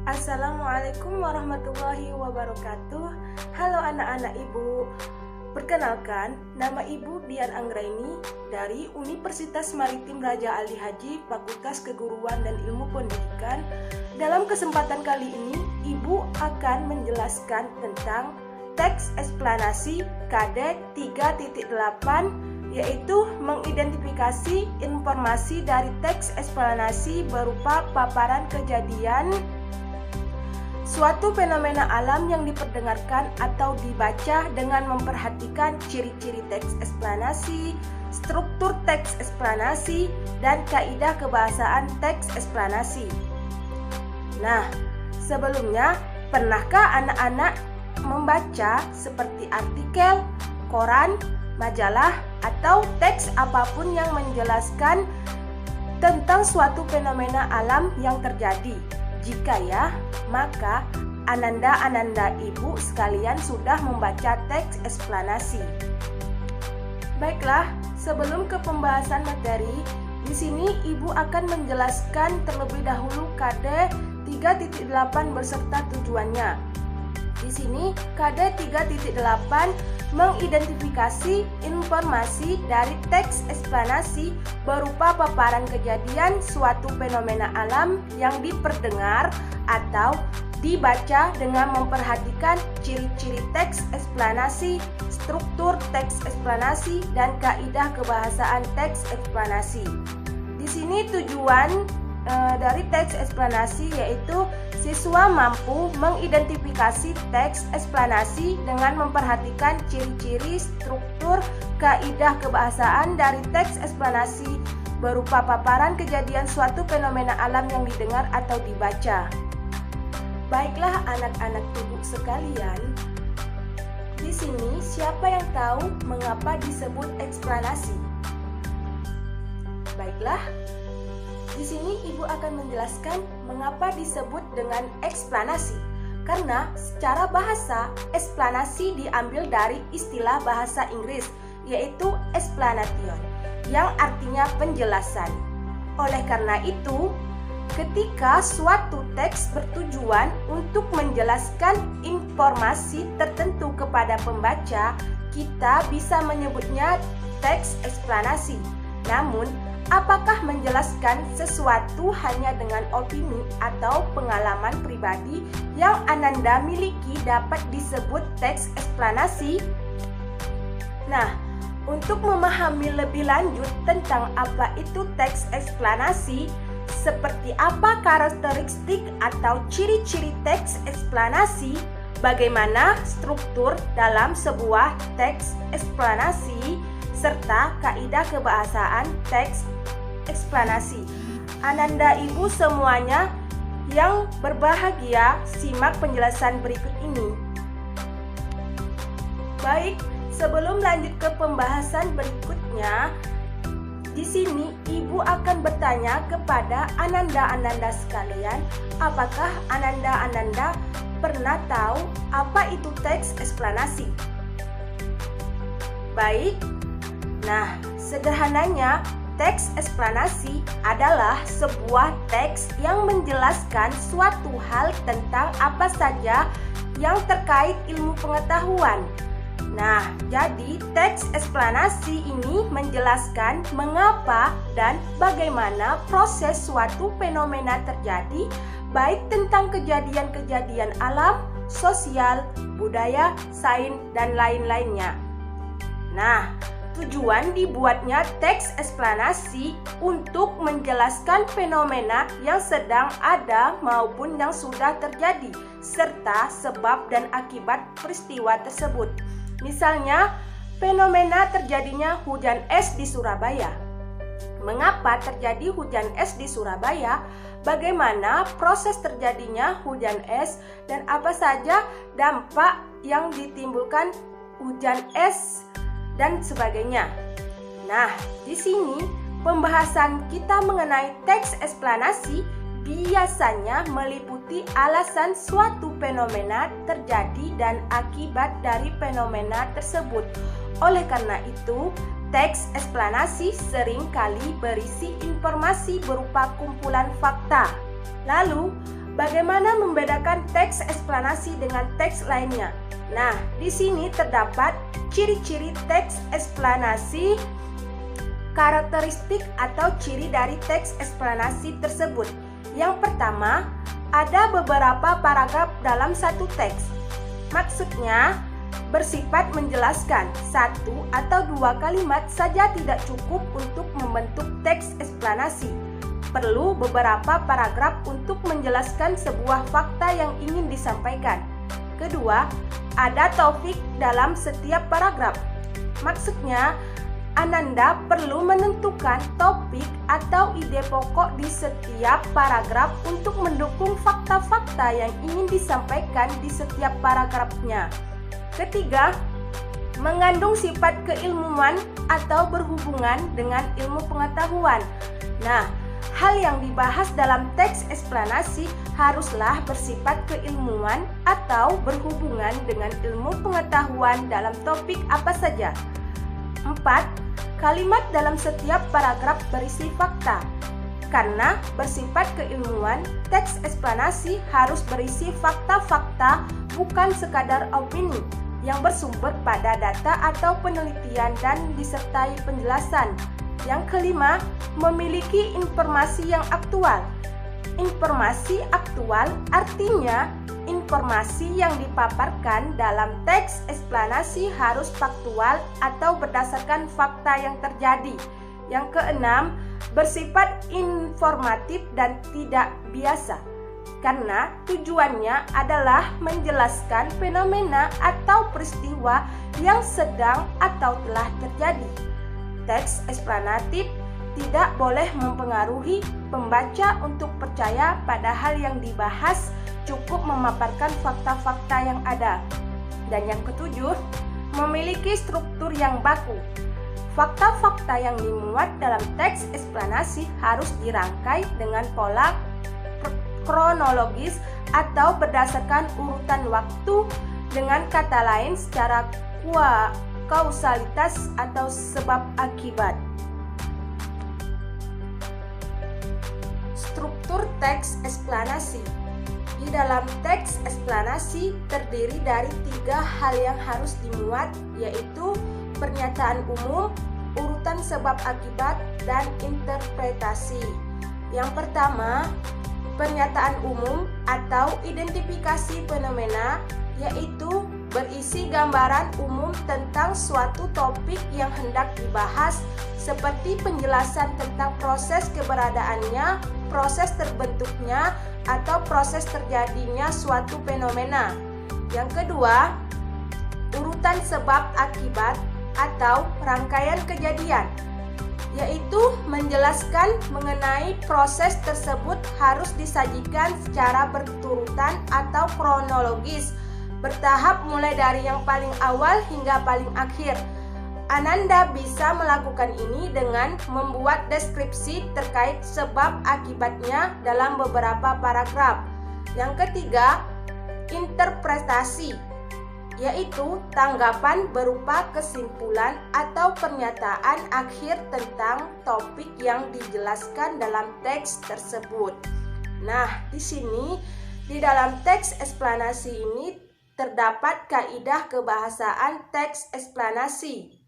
Assalamualaikum warahmatullahi wabarakatuh. Halo anak-anak ibu. Perkenalkan, nama ibu Dian Anggraini dari Universitas Maritim Raja Ali Haji, Fakultas Keguruan dan Ilmu Pendidikan. Dalam kesempatan kali ini, ibu akan menjelaskan tentang teks eksplanasi KD 3.8, yaitu mengidentifikasi informasi dari teks eksplanasi berupa paparan kejadian suatu fenomena alam yang diperdengarkan atau dibaca dengan memperhatikan ciri-ciri teks eksplanasi, struktur teks eksplanasi, dan kaidah kebahasaan teks eksplanasi. Nah, sebelumnya, pernahkah anak-anak membaca seperti artikel, koran, majalah, atau teks apapun yang menjelaskan tentang suatu fenomena alam yang terjadi? Jika ya, maka ananda-ananda ibu sekalian sudah membaca teks eksplanasi. Baiklah, sebelum ke pembahasan materi, di sini ibu akan menjelaskan terlebih dahulu KD 3.8 beserta tujuannya. Di sini KD 3.8 mengidentifikasi informasi dari teks eksplanasi berupa paparan kejadian suatu fenomena alam yang diperdengar atau dibaca dengan memperhatikan ciri-ciri teks eksplanasi, struktur teks eksplanasi, dan kaidah kebahasaan teks eksplanasi. Di sini tujuan dari teks eksplanasi yaitu siswa mampu mengidentifikasi teks eksplanasi dengan memperhatikan ciri-ciri, struktur, kaidah kebahasaan dari teks eksplanasi berupa paparan kejadian suatu fenomena alam yang didengar atau dibaca. Baiklah anak-anak ibu sekalian, di sini siapa yang tahu mengapa disebut eksplanasi? Baiklah, di sini ibu akan menjelaskan mengapa disebut dengan eksplanasi. Karena secara bahasa, eksplanasi diambil dari istilah bahasa Inggris, yaitu explanation, yang artinya penjelasan. Oleh karena itu, ketika suatu teks bertujuan untuk menjelaskan informasi tertentu kepada pembaca, kita bisa menyebutnya teks eksplanasi. Namun, apakah menjelaskan sesuatu hanya dengan opini atau pengalaman pribadi yang ananda miliki dapat disebut teks eksplanasi? Nah, untuk memahami lebih lanjut tentang apa itu teks eksplanasi, seperti apa karakteristik atau ciri-ciri teks eksplanasi, bagaimana struktur dalam sebuah teks eksplanasi, serta kaidah kebahasaan teks eksplanasi. Ananda ibu semuanya yang berbahagia, simak penjelasan berikut ini. Baik, sebelum lanjut ke pembahasan berikutnya, di sini ibu akan bertanya kepada ananda-ananda sekalian, apakah ananda-ananda pernah tahu apa itu teks eksplanasi? Baik. Nah, sederhananya, teks eksplanasi adalah sebuah teks yang menjelaskan suatu hal tentang apa saja yang terkait ilmu pengetahuan. Nah, jadi teks eksplanasi ini menjelaskan mengapa dan bagaimana proses suatu fenomena terjadi, baik tentang kejadian-kejadian alam, sosial, budaya, sains, dan lain-lainnya. Nah, tujuan dibuatnya teks eksplanasi untuk menjelaskan fenomena yang sedang ada maupun yang sudah terjadi, serta sebab dan akibat peristiwa tersebut. Misalnya, fenomena terjadinya hujan es di Surabaya. Mengapa terjadi hujan es di Surabaya? Bagaimana proses terjadinya hujan es dan apa saja dampak yang ditimbulkan hujan es dan sebagainya. Nah, di sini pembahasan kita mengenai teks eksplanasi biasanya meliputi alasan suatu fenomena terjadi dan akibat dari fenomena tersebut. Oleh karena itu, teks eksplanasi seringkali berisi informasi berupa kumpulan fakta. Lalu, bagaimana membedakan teks eksplanasi dengan teks lainnya? Nah, di sini terdapat ciri-ciri teks eksplanasi, karakteristik atau ciri dari teks eksplanasi tersebut. Yang pertama, ada beberapa paragraf dalam satu teks. Maksudnya, bersifat menjelaskan. Satu atau dua kalimat saja tidak cukup untuk membentuk teks eksplanasi. Perlu beberapa paragraf untuk menjelaskan sebuah fakta yang ingin disampaikan. Kedua, ada topik dalam setiap paragraf. Maksudnya, Ananda perlu menentukan topik atau ide pokok di setiap paragraf untuk mendukung fakta-fakta yang ingin disampaikan di setiap paragrafnya. Ketiga, mengandung sifat keilmuan atau berhubungan dengan ilmu pengetahuan. Nah, hal yang dibahas dalam teks eksplanasi haruslah bersifat keilmuan atau berhubungan dengan ilmu pengetahuan dalam topik apa saja. 4. Kalimat dalam setiap paragraf berisi fakta. Karena bersifat keilmuan, teks eksplanasi harus berisi fakta-fakta, bukan sekadar opini yang bersumber pada data atau penelitian dan disertai penjelasan. Yang kelima, memiliki informasi yang aktual. Informasi aktual artinya informasi yang dipaparkan dalam teks eksplanasi harus faktual atau berdasarkan fakta yang terjadi. Yang keenam, bersifat informatif dan tidak biasa. Karena tujuannya adalah menjelaskan fenomena atau peristiwa yang sedang atau telah terjadi. Teks eksplanatif tidak boleh mempengaruhi pembaca untuk percaya pada hal yang dibahas, cukup memaparkan fakta-fakta yang ada. Dan yang ketujuh, memiliki struktur yang baku. Fakta-fakta yang dimuat dalam teks eksplanasi harus dirangkai dengan pola kronologis atau berdasarkan urutan waktu, dengan kata lain secara kausalitas atau sebab akibat. Struktur teks eksplanasi. Di dalam teks eksplanasi terdiri dari 3 hal yang harus dimuat, yaitu pernyataan umum, urutan sebab akibat, dan interpretasi. Yang pertama, pernyataan umum atau identifikasi fenomena, yaitu berisi gambaran umum tentang suatu topik yang hendak dibahas, seperti penjelasan tentang proses keberadaannya, proses terbentuknya, atau proses terjadinya suatu fenomena. Yang kedua, urutan sebab akibat atau rangkaian kejadian, yaitu menjelaskan mengenai proses tersebut harus disajikan secara berturutan atau kronologis, bertahap mulai dari yang paling awal hingga paling akhir. Ananda bisa melakukan ini dengan membuat deskripsi terkait sebab akibatnya dalam beberapa paragraf. Yang ketiga, interpretasi, yaitu tanggapan berupa kesimpulan atau pernyataan akhir tentang topik yang dijelaskan dalam teks tersebut. Nah, di sini di dalam teks eksplanasi ini terdapat kaidah kebahasaan teks eksplanasi.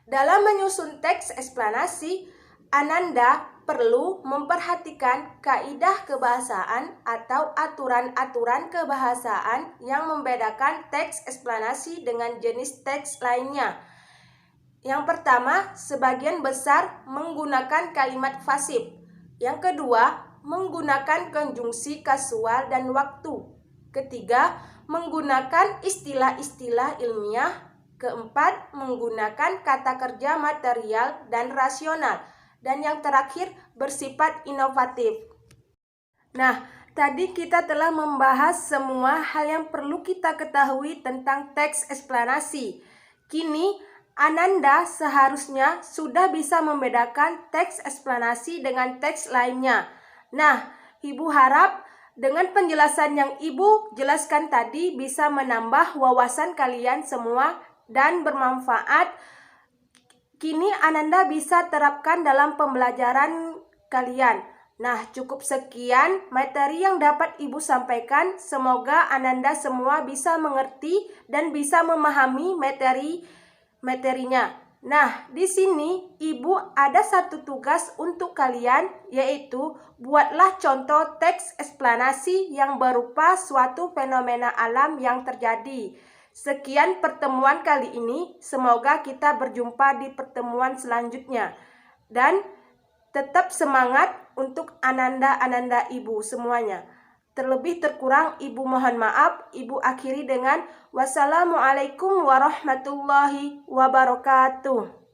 Dalam menyusun teks eksplanasi, Ananda perlu memperhatikan kaidah kebahasaan atau aturan-aturan kebahasaan yang membedakan teks eksplanasi dengan jenis teks lainnya. Yang pertama, sebagian besar menggunakan kalimat pasif. Yang kedua, menggunakan konjungsi kasual dan waktu. Ketiga, menggunakan istilah-istilah ilmiah. Keempat, menggunakan kata kerja material dan rasional. Dan yang terakhir, bersifat inovatif. Nah, tadi kita telah membahas semua hal yang perlu kita ketahui tentang teks eksplanasi. Kini, Ananda seharusnya sudah bisa membedakan teks eksplanasi dengan teks lainnya. Nah, Ibu harap dengan penjelasan yang Ibu jelaskan tadi bisa menambah wawasan kalian semua dan bermanfaat. Kini Ananda bisa terapkan dalam pembelajaran kalian. Nah, cukup sekian materi yang dapat Ibu sampaikan. Semoga Ananda semua bisa mengerti dan bisa memahami materinya. Nah, di sini Ibu ada satu tugas untuk kalian, yaitu buatlah contoh teks eksplanasi yang berupa suatu fenomena alam yang terjadi. Sekian pertemuan kali ini. Semoga kita berjumpa di pertemuan selanjutnya. Dan tetap semangat untuk Ananda Ibu semuanya. Terlebih terkurang Ibu mohon maaf. Ibu akhiri dengan wassalamualaikum warahmatullahi wabarakatuh.